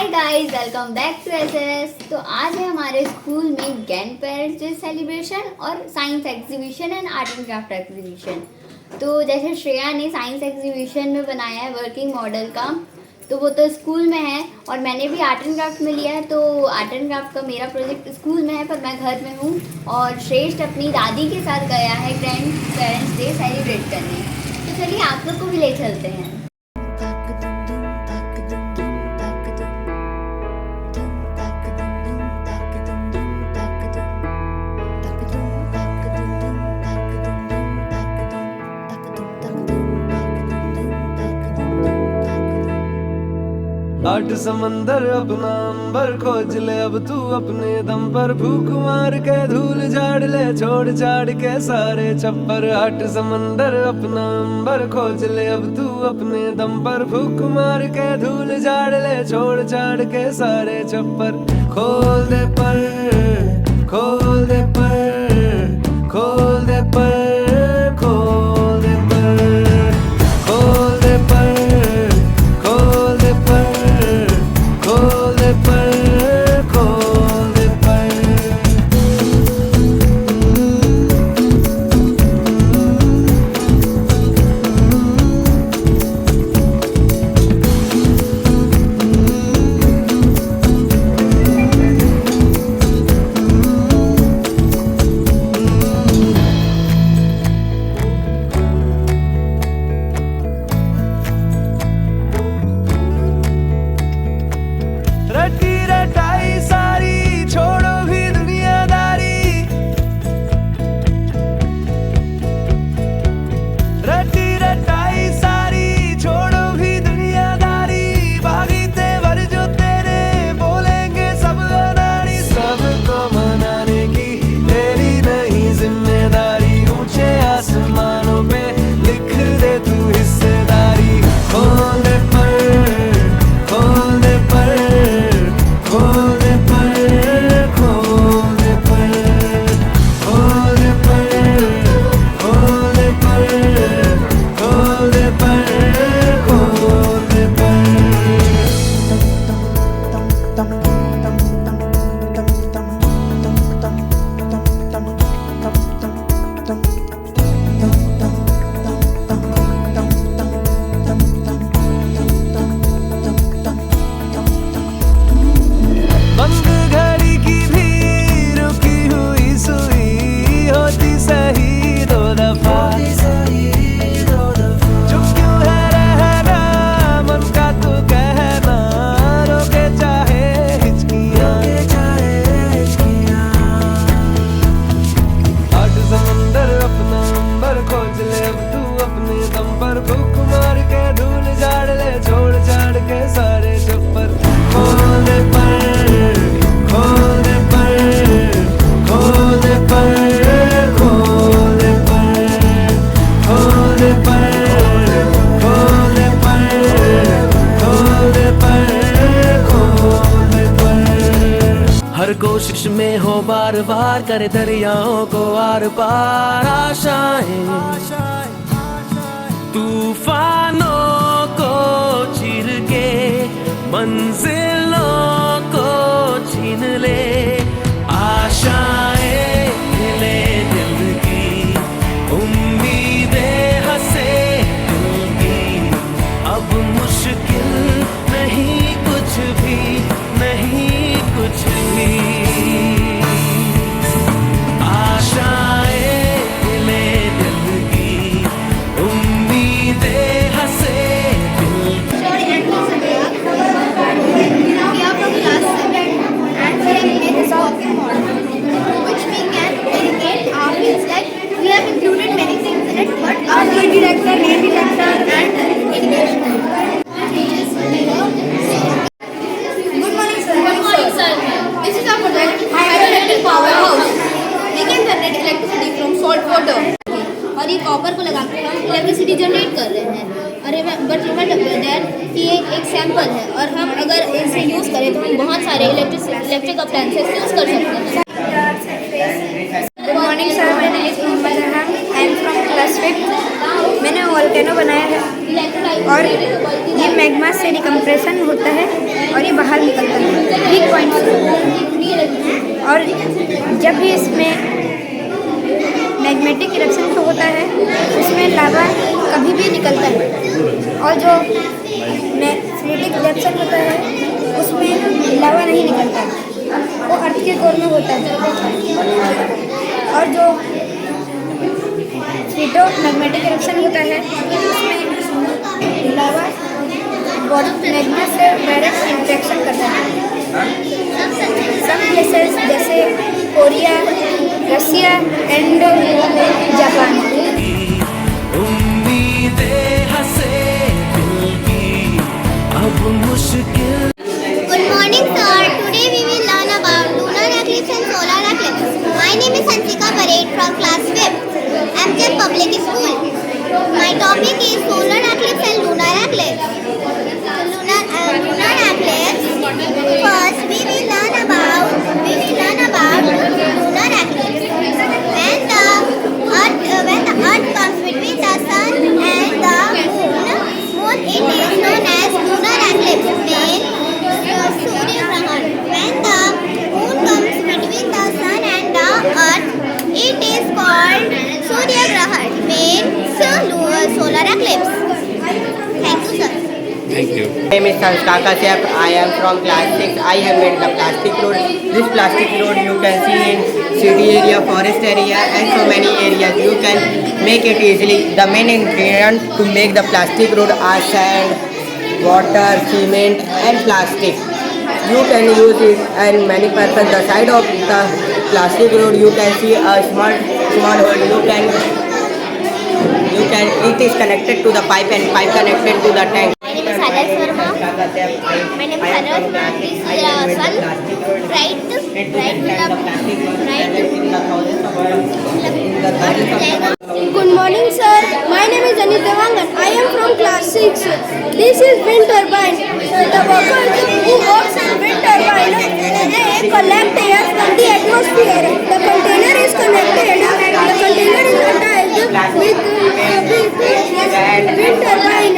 Hi guys, welcome back to SS. तो आज है हमारे स्कूल में ग्रैंड पेरेंट्स डे सेलिब्रेशन और science exhibition and art and craft exhibition. तो जैसे श्रेया ने साइंस एग्जीबिशन में बनाया है वर्किंग मॉडल का, तो वो तो स्कूल में है और मैंने भी आर्ट एंड क्राफ्ट में लिया है। तो आर्ट एंड क्राफ्ट का मेरा प्रोजेक्ट स्कूल में है पर मैं घर में हूँ, और श्रेष्ठ अपनी दादी के साथ गया है ग्रैंड पेरेंट्स डे सेलिब्रेट करने। तो चलिए आप लोग को भी ले चलते हैं। आठ समंदर अपना अंबर खोज ले अब तू अपने दम पर, भूख मार के धूल झाड़ ले, छोड़ छाड़ के सारे छप्पर। आठ समंदर अपना अंबर खोज ले अब तू अपने दम पर, भूख मार के धूल झाड़ ले, छोड़ छाड़ के सारे छप्पर। खोल दे पर, खोल दे पर, खोल दे पर, खोल दे पर, खोल दे पर, खोल दे पर, खोल दे पर, खोल दे पर। रटी रटाई सारी छोड़ो भी दुनियादारी, रटी रटाई सारी छोड़ो भी दुनियादारी। बागी तेवर जो तेरे बोलेंगे सब अनाड़ी, सबको मनाने की तेरी नहीं जिम्मेदारी। ऊंचे आसमानों पे लिख दे तू हिस्सेदारी। खोल दे पर, खोल दे पर, खोल दे पर, खोल दे पर, खोल दे पर, खोल दे पर, खोल दे पर, खोल दे बंद घड़ी की भी रुकी हुई सुई होती सही दो दफा। चुप क्यों है रहना मन का तू कहना, रोके चाहे हिचकियां। आठ समंदर अपना अंबर खोज ले अब तू अपने दम पर, भूख मार के धूल झाड़ ले, छोड़ छाड़ के सारे छप्पर। खोल दे पर, खोल दे पर, खोल दे पर, खोल दे पर, खोल दे पर, खोल दे पर, खोल दे पर, खोल दे पर। हर कोशिश में हो बार बार, करे दरियाओं को आर पार। आशाएं तूफानों को चीर के मंजिलों को छीन ले। आशाएं खिले दिल की, उम्मीदें हंसे दिल की। अब मुश्किल नहीं कुछ भी, नहीं कुछ भी। आशाएं खिले दिल की, उम्मीदें हंसे दिल की। Which we can dedicate our means, like we have included many things in it, but our lead director, and education. Good morning, sir. Good morning, sir. This is our project, hydroelectric powerhouse. We can generate electricity from salt water. और ये copper को लगा के हम electricity generate कर रहे हैं। और ये एक सैंपल है, और हम अगर इसे यूज़ करें तो हम बहुत सारे इलेक्ट्रिक अप्लायंसेस यूज़ कर सकते हैं। गुड मॉर्निंग सर, मेरा नाम Mohammad Arham, I am from class 5। मैंने वोल्केनो बनाया है और ये मैग्मा से डिकम्प्रेशन होता है और ये बाहर निकलता है। और जब भी इसमें मैग्नेटिक इरेक्शन होता है उसमें लावा कभी भी निकलता है, और जो मैग्नेटिक इरेक्शन होता है उसमें लावा नहीं निकलता, वो अर्थ के कोर में होता है। और जो फिटो मैग्नेटिक इरेक्शन होता है उसमें लावा मैग्नेट से डायरेक्ट इंटरेक्शन करता है। सम प्लेसेस जैसे Korea, Russia and Japan. Good morning, sir. Today we will learn about lunar eclipse and solar eclipse. My name is Hansika Parekh from class 5th, MJ Public School. My topic is solar eclipse and lunar eclipse. Lunar eclipse. First, we will learn about lunar eclipse. When the Earth comes between the sun and the moon, it is known as lunar eclipse. Surya Grahan. When the moon comes between the sun and the earth, it is called Surya Grahan, means solar eclipse. Thank you, sir. My name is Sanskar Kashyap. I am from class 6. I have made the plastic road. This plastic road you can see in city area, forest area and so many areas. You can make it easily. The main ingredient to make the plastic road are sand, water, cement and plastic. You can use it and many purposes. The side of the plastic road you can see a small hole. It is connected to the pipe and pipe connected to the tank. My name is Adarsh Verma. My name is Adarsh. This is our son. Good morning, sir. My name is Anit Devangan. I am from class 6. This is wind turbine. The workers who works in wind turbine, they collect air from the atmosphere. The container is connected. The container is attached with wind turbine.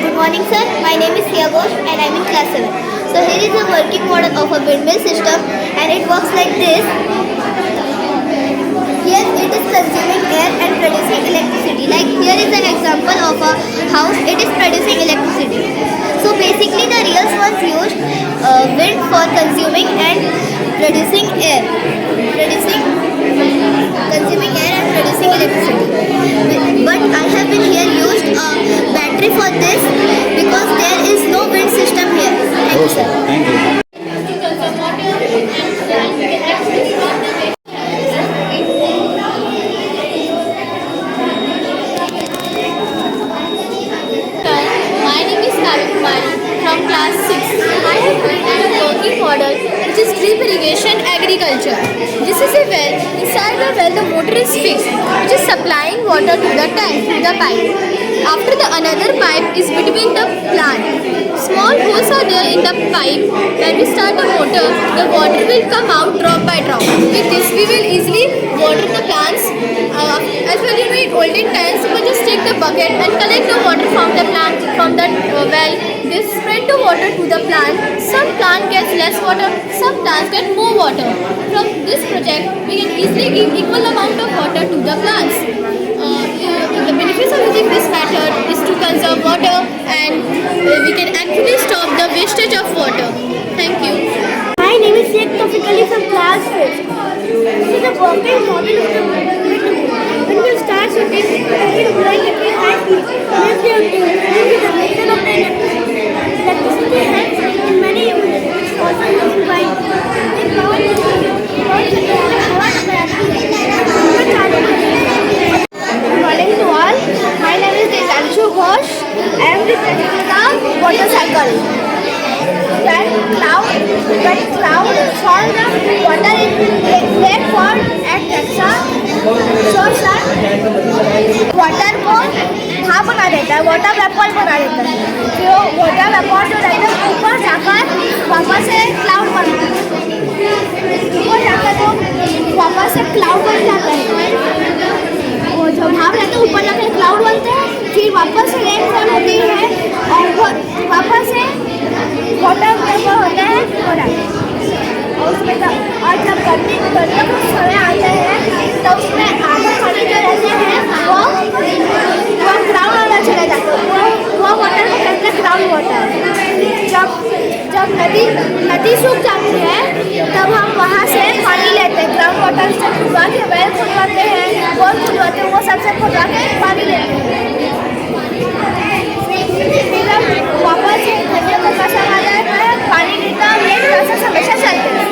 Good morning, sir. My name is Sia Ghosh and I am in class 7. So here is a working model of a windmill system, and it works like this. Here it is consuming air and producing electricity. Like here is an example of a house. It is producing electricity. So basically the real ones use wind for consuming and producing air. Consuming air and producing electricity. But I have been here used a battery for this because there is no wind system here. Thank you, sir. Thank you. My name is Kavi Kumari from class 6. I have created a working model which is drip irrigation agriculture. This is a well. Inside the well the motor is fixed which is supplying water to the tank through the pipe. After the another pipe is between the plant. Small holes are there in the pipe. When we start the motor, the water will come out drop by drop. With this we will easily water the plants. As well, in olden times, people just take the bucket and collect the water from the plant, from the well. They spread the water to the plant. Some plant gets less water, some plants get more water. From this project, we can easily give equal amount of water to the plants. The benefits of using this method is to conserve water, and we can actually stop the wastage of water. Thank you. My name is Sheikh Tawfiq Ali from class 5th. This is a working model of the windmill. Windmill starts with it blowing at a high speed. This is the method of the electricity helps in many uses. Also using wind. It powers the Good morning to all. My name is Devanshu Ghosh. I am representing the water cycle. When cloud fall the water in lake fall at Texas, so sir, water को भाप बना देता है, water vapour बना देता है। फिर वो वाटर वेपर जो रहता है ऊपर जाकर वापस से क्लाउड बनता है। ऊपर जाकर वो सनसेट को जाके पानी लेते हैं। फिर हम वापस घर में वापस आ जाते हैं, पानी गिरता है, ये प्रोसेस हमेशा चलते हैं।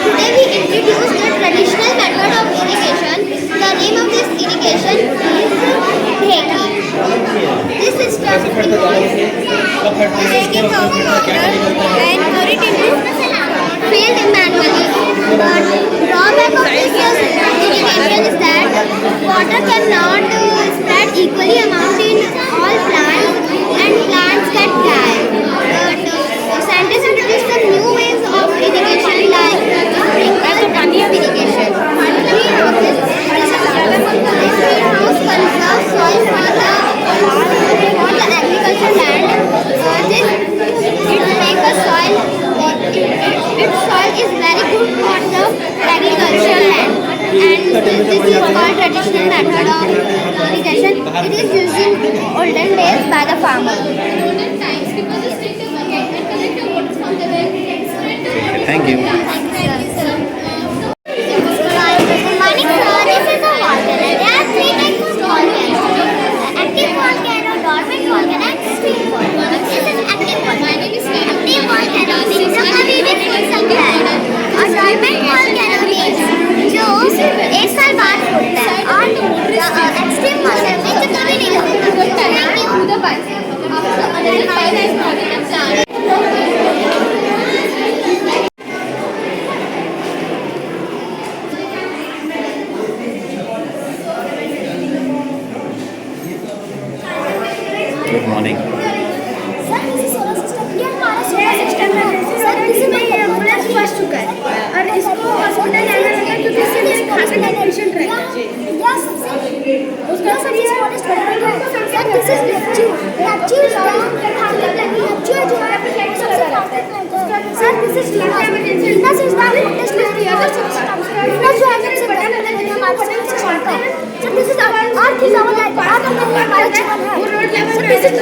Today we introduce the traditional method of irrigation. The name of this irrigation is Dheki. This system involves taking of water and pour it into field manually. But drawback of this irrigation is that water cannot spread equally amount in all plants and plants get dry. But scientists introduced some new ways of irrigation like sprinkler irrigation. Greenhouses conserve soil for the agriculture land. It makes a soil. Its soil is very good for the agricultural land. And this is called traditional method of irrigation. It is used in olden days by the farmer. Thank you. Good morning, sir. This is a volcano. There are three types of volcanoes: active volcano, dormant volcano, and extreme volcano. This is active volcano. Active volcano means अभी भी फूल सकता है, और dormant volcano means जो एक साल बाद फूटता है, और extreme volcano means जो कभी नहीं फूटता। Thank you. Good morning. Sir किसी सोलर सिस्टम, ये हमारा सोलर सिस्टम है सर। किसी में ये एम्बुलेंस फंस चुका है और इसको हॉस्पिटल जाना होगा क्योंकि इससे भी खांसी का पेशेंट रहेगा। या सबसे उसका सब ये वाले स्टूडेंट है sir. This is lecture is the lecture जो है सबसे sir. This is emergency this is the test list the other system plus जो है सबसे बड़ा मतलब है हमारे पास सिस्टम का sir. This is earth is our life, earth हमारा जीवन है sir. This is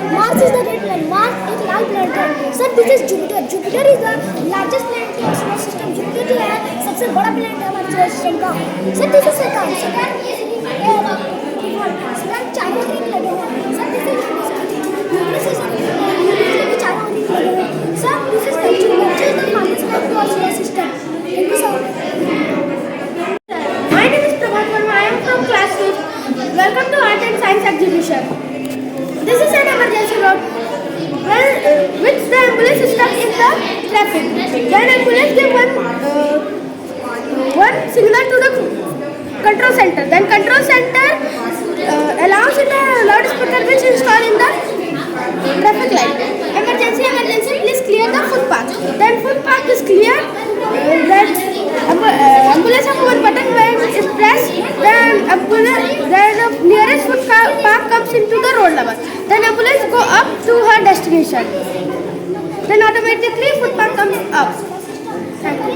Mars is the red planet. Mars एक लाल planet है sir. This is Jupiter. Jupiter is the largest planet in solar system. Jupiter जो है सबसे बड़ा planet है हमारे solar system का सर। दिस इज सर चारों ग्रीन लगे हैं सर। दिस इज चारों ग्रीन लगे हैं sir. This is the largest planet in solar system. Thank you sir. My name is Prabhat Verma. I am from class 5. Welcome to Art and Science Exhibition. This is an emergency road. Which the ambulance is stuck in the traffic. Then ambulance give one signal to the control center. Then control center allows in the loudspeaker which is installed in the traffic light. Emergency, please clear the footpath. Then footpath is cleared. Then ambulance of one button when is pressed. Then nearest footpath comes into the road level. Then ambulance go up to her destination. Then automatically footpath comes up. Thank you.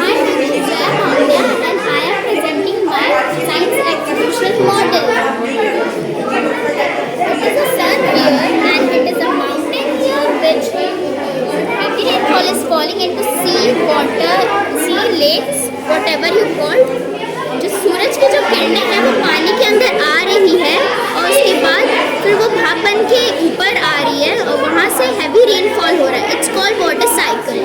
My name is Jaya Pandya and I am presenting my science exhibition model. It is a sun here and it is a mountain here which heavy rainfall is falling into sea, water, sea, lakes, whatever you call. जो सूरज की जो किरणें हैं वो पानी के अंदर आ रही है और उसके बाद फिर वो भाप बन के ऊपर आ रही है और वहाँ से हैवी रेनफॉल हो रहा है। It's called water cycle.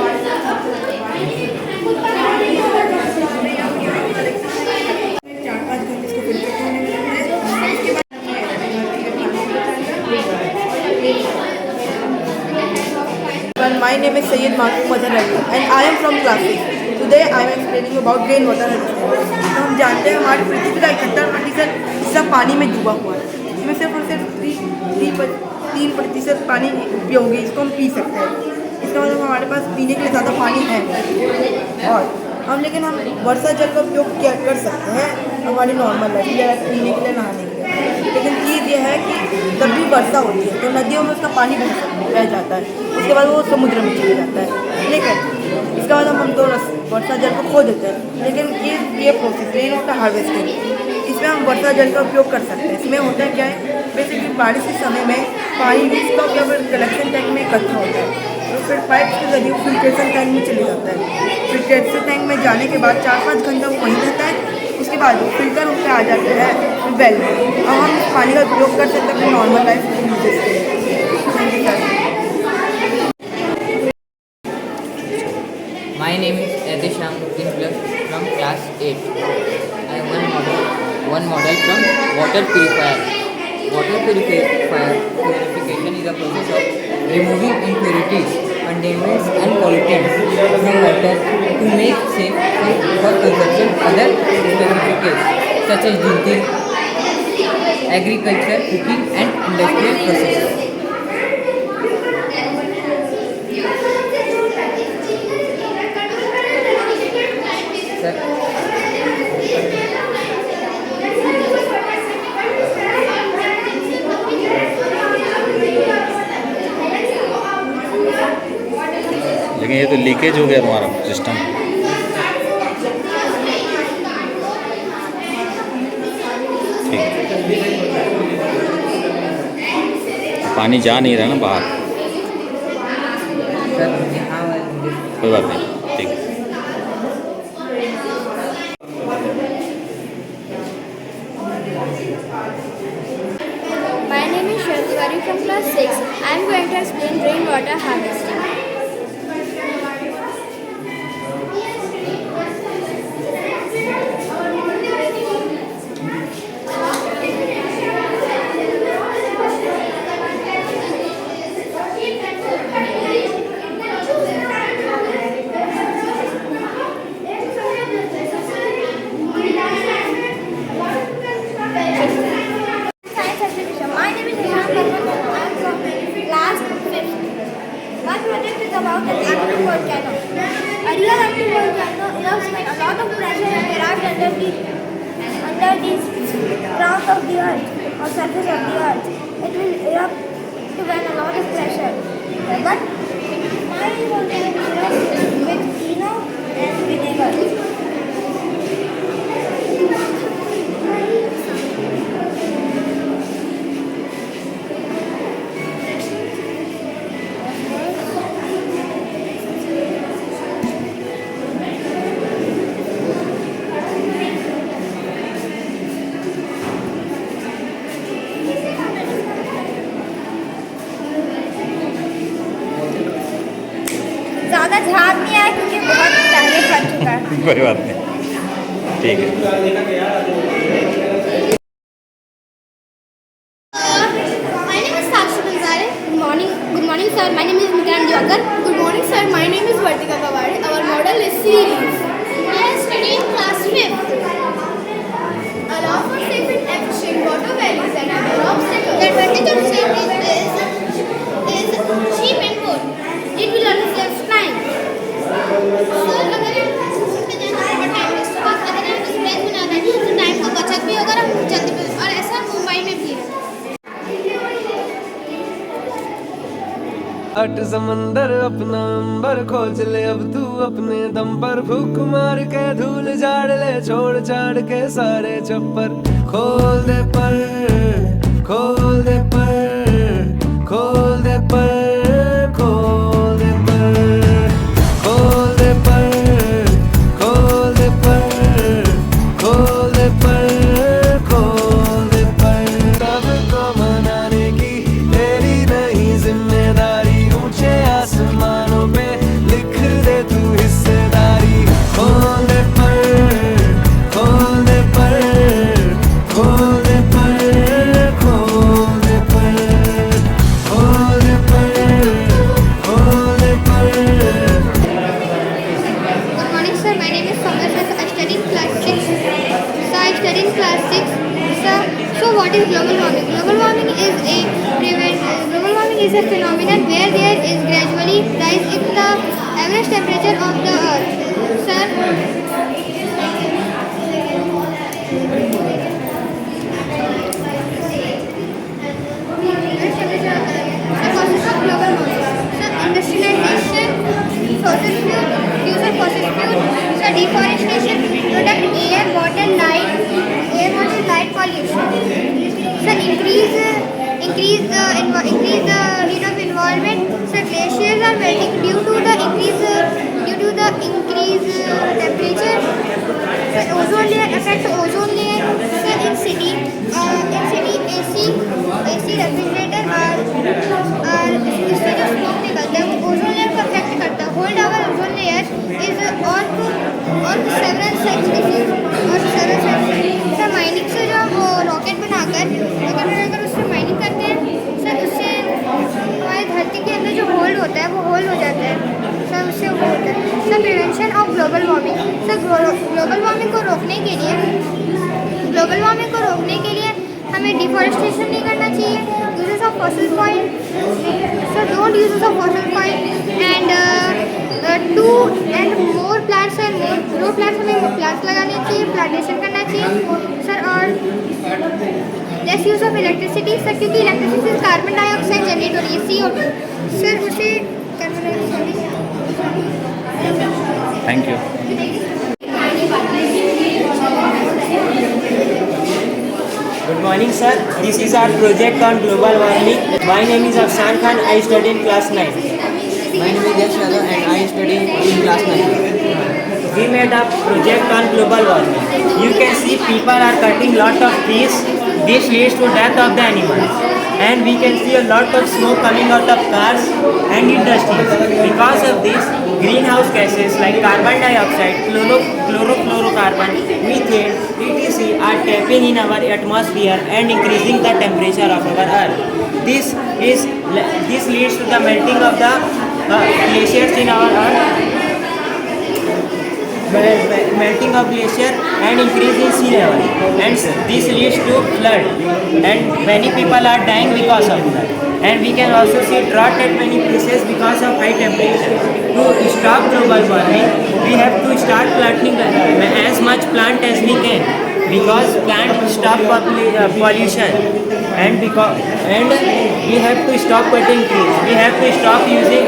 My name is Sayyid Mahmood Mazhar Ali and I am from class 6. Today I am explaining about rain water harvesting. तो हम जानते हैं हमारी पृथ्वी का 71% हिस्सा पानी में डूबा हुआ है। इसमें सिर्फ और सिर्फ 3% पानी उपयोगी, इसको हम पी सकते हैं। इसका मतलब हमारे पास पीने के लिए ज़्यादा पानी है और लेकिन हम वर्षा जल का उपयोग क्या कर सकते हैं हमारी नॉर्मल लाइफ या पीने के लिए, नहाने के लिए। लेकिन चीज़ यह है कि जब भी वर्षा होती है तो नदियों में उसका पानी बह जाता है, उसके बाद वो समुद्र में चला जाता है। लेकिन इसका मतलब हम तो वर्षा जल को खो देते हैं। लेकिन ये प्रोसेस रेन वाटर हार्वेस्टिंग, इसमें हम वर्षा जल का उपयोग कर सकते हैं। इसमें होता है क्या है, बेसिकली बारिश के समय में पानी इसका जब कलेक्शन टैंक में इकट्ठा होता है तो फिर पाइप के जरिए फिल्ट्रेशन टैंक में चले जाता है। फिल्ट्रेशन टैंक में जाने के बाद 4-5 घंटा वो वहीं रहता है। उसके बाद वो फिल्टर होकर आ जाता है वेल में। अब हम इस पानी का उपयोग कर सकते हैं अपनी नॉर्मल लाइफ यूजेस के लिए। Thank you sir. My name is Adisham from class 8. I have one model from water purifier. Water purification is a process of removing impurities, contaminants and pollutants from water to make safe for consumption. Other specifications such as drinking, agriculture, cooking and industrial processes. लेकिन ये तो leakage हो गया तुम्हारा system. ठीक, पानी जा नहीं रहा ना बाहर। कोई बात नहीं, ठीक। My name is Shweta from class 6. I am going to explain rainwater harvesting. Science exhibition. My name is Rehan Barman. I am from class 5th. My project is about an active volcano. A real active volcano erupts when a lot of pressure is derived under the ground of the earth or surface of the earth. It will erupt when a lot of pressure. But my volcano erupts with Eno and vinegar. ज़्यादा झाग नहीं आया क्योंकि बहुत पहले कर चुका है। कोई बात नहीं, ठीक है। My name is Sakshi Banzare. Good morning, sir. My name is Mikran Diwakar. Good morning, sir. My name is Vartika Kawade. Our model is series. I am studying class 5th. Allow for safe and efficient water valleys and other obstacles. The advantage of series is cheap and good. It will also save time. Sir अगर हम जाना है time waste होगा, अगर हम space बना दें तो टाइम का बचत भी होगा और जल्दी भी। और ऐसा मुंबई में भी है। हट समंदर अपना अंबर खोज ले अब तू अपने दम पर। फूक मार के धूल झाड़ ले, छोड़ छाड़ के सारे छप्पर। खोल दे पर, खोल दे पर, खोल दे पर, खोल दे पर, खोल दे पर, खोल दे पर, खोल दे पर, खोल दे पर। सबको मनाने की तेरी नहीं जिम्मेदारी, ऊंचे आसमानों पे लिख दे तू हिस्सेदारी। खोल दे पर, खोल दे पर, खोल दे पर, खोल दे पर, खोल दे पर, खोल दे पर। Good morning, sir. My name is Samar. I study in class 6. So I study in class 6. So what is global warming? Global warming is a phenomenon where there is gradually rise in the average temperature of the earth. Sir, the causes of global warming. Sir, industrialization, fossil fuel, use of fossil fuel. Sir, deforestation, product air, water, light pollution. Sir, increase the heat of environment. So glaciers are melting due to the increased temperature. So ozone layer affect ozone layer. So in city AC refrigerator are इससे जो smoke निकलता है वो ozone layer को affect करता है. Hold our ozone layer is on several centuries. Sir mining से जो हम रॉकेट बनाकर उससे माइनिंग करते हैं सर, उससे हमारी धरती के अंदर जो होल्ड होता है वो होल्ड हो जाता है सर, उससे वो होता है. Sir prevention of global warming. Sir global warming को रोकने के लिए हमें डिफॉरेस्टेशन नहीं करना चाहिए. Uses of fossil oil. Sir don't uses of fossil oil and more plants हमें प्लांट्स लगाने चाहिए, प्लांटेशन करना चाहिए सर. और less use of electricity sir, क्योंकि इलेक्ट्रिसिटी से कार्बन डाइऑक्साइड जनरेट हो रही है CO2 सर, उसे carbon dioxide. Thank you. Good morning, sir. This is our project on global warming. My name is Afshan Khan. I study in class 9. My name is Yash Yadav and I study in class 9. We made a project on global warming. You can see people are cutting lot of trees. This leads to death of the animals. And we can see a lot of smoke coming out of cars and industries. Because of this, greenhouse gases like carbon dioxide, chlorofluorocarbon, methane, etc. are trapping in our atmosphere and increasing the temperature of our earth. This leads to the melting of the glaciers in our earth. Melting of glacier and increase in sea level, and this leads to flood, and many people are dying because of that. And we can also see drought at many places because of high temperature. To stop global warming, we have to start planting as much plant as we can, because plants stop pollution, and we have to stop cutting trees. We have to stop using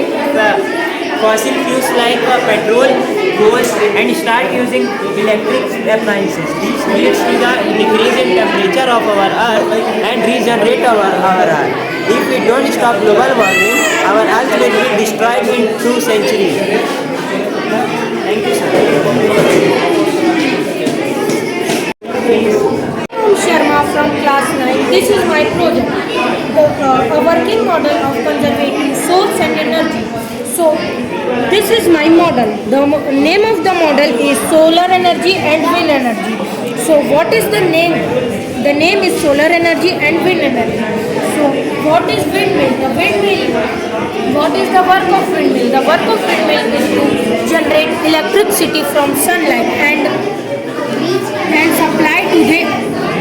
fossil fuels like petrol, coal, and start using electric appliances. This leads to the decrease in temperature of our earth and regenerate our earth. If we don't stop global warming, our earth will be destroyed in 2 centuries. Thank you, sir. Sharma from class 9. This is my project, a working model of conserving source and energy. So, this is my model. The name of the model is solar energy and wind energy. So, what is the name? The name is solar energy and wind energy. So, what is windmill? The windmill. What is the work of windmill? The work of windmill is to generate electricity from sunlight and supply to the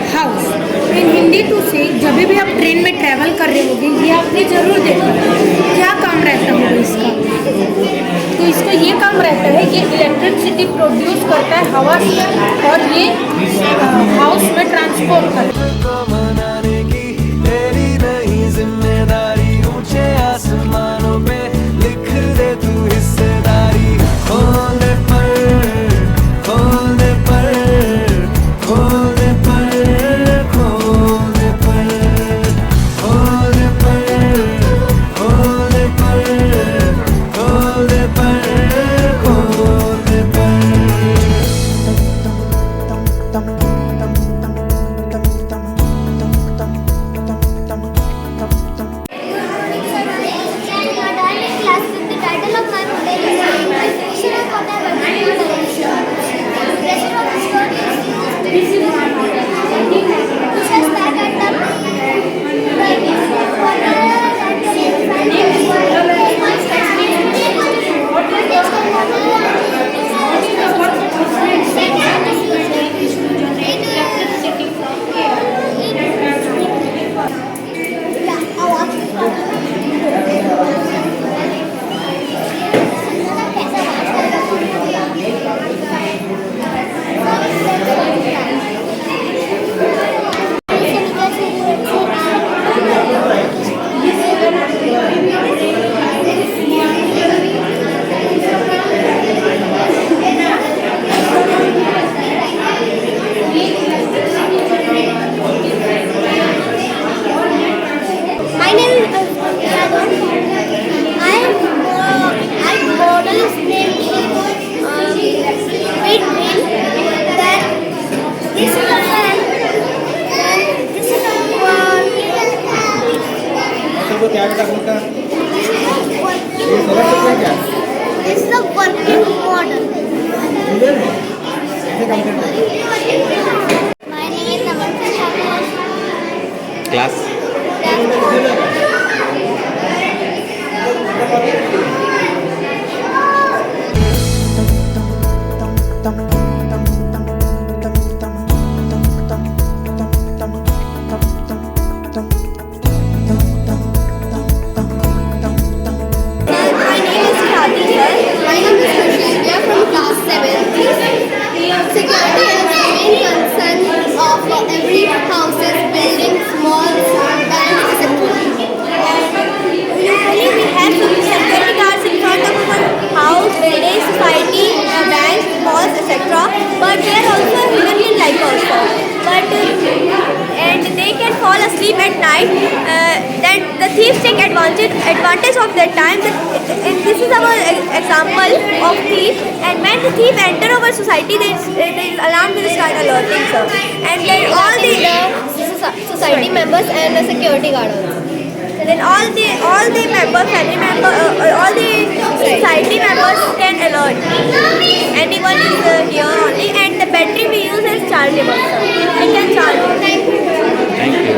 house. In Hindi to say जब भी आप train में travel कर रहे होगे ये आपने ज़रूर देखा क्या काम रहता होगा इसका. तो इसका ये काम रहता है कि इलेक्ट्रिसिटी प्रोड्यूस करता है हवा से और ये हाउस में ट्रांसपोर्ट करता है. क्या बेटा आपका? This is a working model. My name is Naman Sharma. Class My name is Khati sir. My name is Khushi. We are from class 7. Security is the main concern of every houses, buildings, malls, banks, etc. Usually we have some security guards in front of our house, buildings, society, banks, malls, etc. But they are also human like also. And they can fall asleep at night. Then the thieves take advantage of that time. And this is our example of thief. And when the thief enter our society, the alarm will start alerting, sir. And then all the Society members and the security guard also. and then all the members, family members, all the society members can alert. Anyone is here only, and the battery we use is chargeable, sir. It can charge. Thank you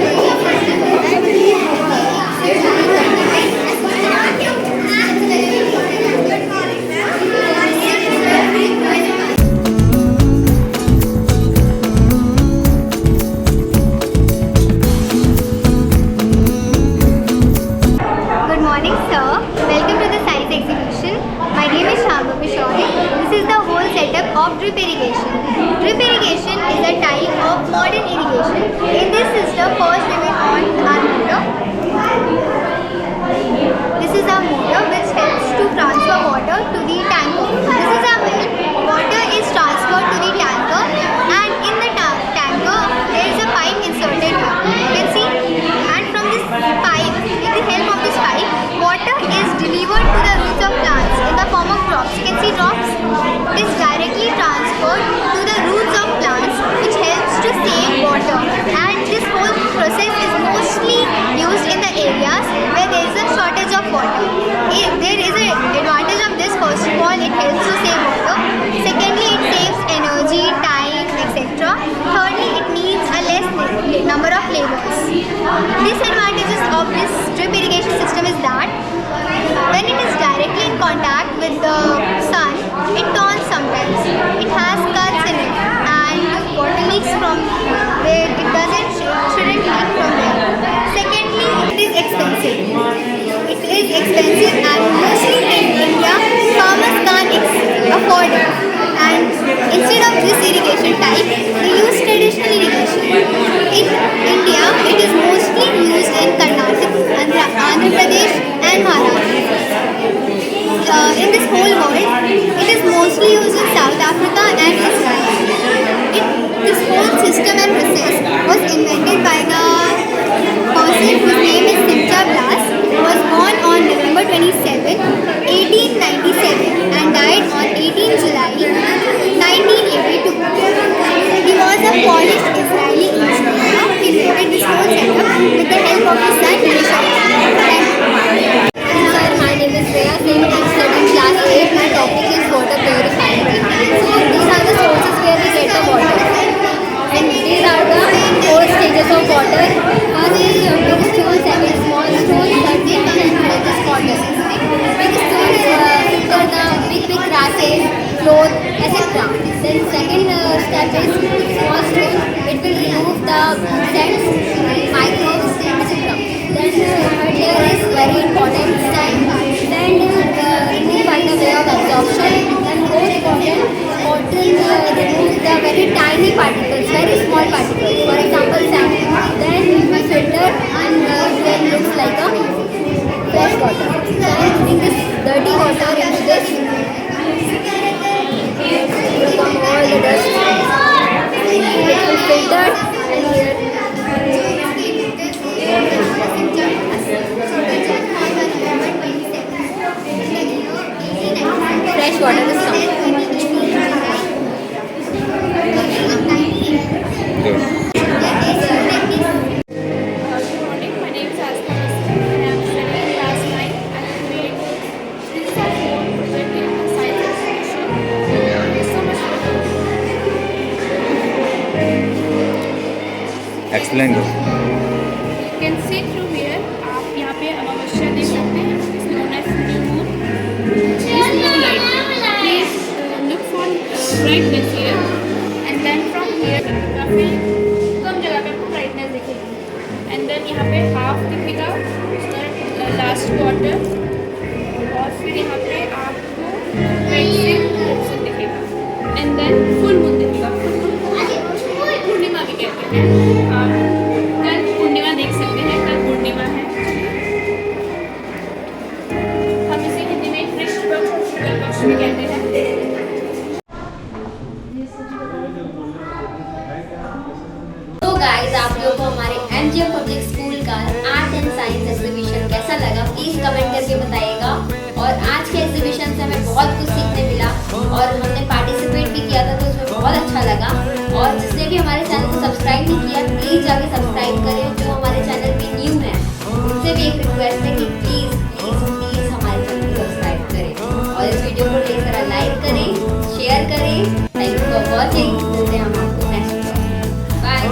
Good morning, sir. Welcome to the science exhibition. My name is Shambhu Mishori. This is the whole setup of drip irrigation. Drip irrigation is a type of modern irrigation. In this system, first we will on our motor. This is our motor which helps to transfer water to the tanker. This is our well. Water is transferred to the tanker, and in the tanker there is a pipe inserted here. You can see, and from this pipe, with the help of this pipe, water is delivered to the roots of plants in the form of drops. You can see drops. It is directly transferred to the roots of plants, which helps to save water. And this whole process is mostly used in the areas where there is a shortage of water. There is an advantage of this. First of all, it helps to save water. Secondly, it saves energy, time, etc. Thirdly, it needs a less number of laborers. Disadvantages of this drip irrigation system is that when it is directly in contact with the sun, it turns sometimes. It has cuts in it, and water leaks from where it shouldn't leak from there. Secondly, it is expensive. It is expensive, and mostly in India, farmers can't afford it. And instead of this irrigation type, they use traditional irrigation. In India, it is mostly used in Karnataka, Andhra Pradesh, and Maharashtra. In this whole world, it is mostly used in South Africa and Israel. This whole system and process was invented by the person whose name is Simcha Blas, who was born on November 27, 1897 and died on 18 July 1982. He was a Polish Israeli engineer. He created this whole setup with the help of his son Rishon. Sir, my name is Rhea Singh. I'm studying class 8. My topic is water purifying. So these are the sources where we get the water. And these are the 4 stages of water. First is big stool, second small stool, third we manipulate this water. Big stool filter the big grasses, clothes, etc. Then second step is small stool. It will remove the insects, microbes, etc. Then third layer is very important step. Then remove by the way of absorption. Then most important, remove the very tiny particles, very small particles. For example, sand. Then we filter and then looks like a fresh water. Then putting this dirty water into this, from all the dust. It will filter and here. Fresh water is coming. Good explain दो। You can see through here. आप यहाँ पे अमावस्या देख सकते हैं. It's known as new moon. It's no light. Please look for brightness here. And then from here काफी कम जगह पे आपको brightness दिखेगी. And then यहाँ पे half दिखेगा. Last quarter. और फिर यहाँ पे आपको वैक्सिंग दिखेगा. And then full moon दिखेगा. पूर्णिमा भी कहते हैं. आप कल पूर्णिमा देख सकते हैं. कल पूर्णिमा है. हम इसे हिंदी में कृष्ण पक्ष और शुक्ल पक्ष भी कहते हैं. तो गाइस, आप लोगों को हमारे एमजीएम पब्लिक स्कूल का आर्ट एंड साइंस एग्जीबिशन कैसा लगा प्लीज कमेंट करके बताइएगा. और आज के एग्जीबिशन से हमें बहुत कुछ सीखने मिला और हमने पार्टिसिपेट भी किया था, तो उसमें बहुत अच्छा लगा. और जिसने भी हमारे चैनल को सब्सक्राइब नहीं किया प्लीज़ जाके सब्सक्राइब करें. जो हमारे चैनल पे न्यू है उनसे भी एक रिक्वेस्ट है कि प्लीज़ प्लीज़ प्लीज़ हमारे चैनल को सब्सक्राइब करें और इस वीडियो को ढेर सारा लाइक करें, शेयर करें. Thank you for watching. मिलते हैं हम आपको नेक्स्ट बाय.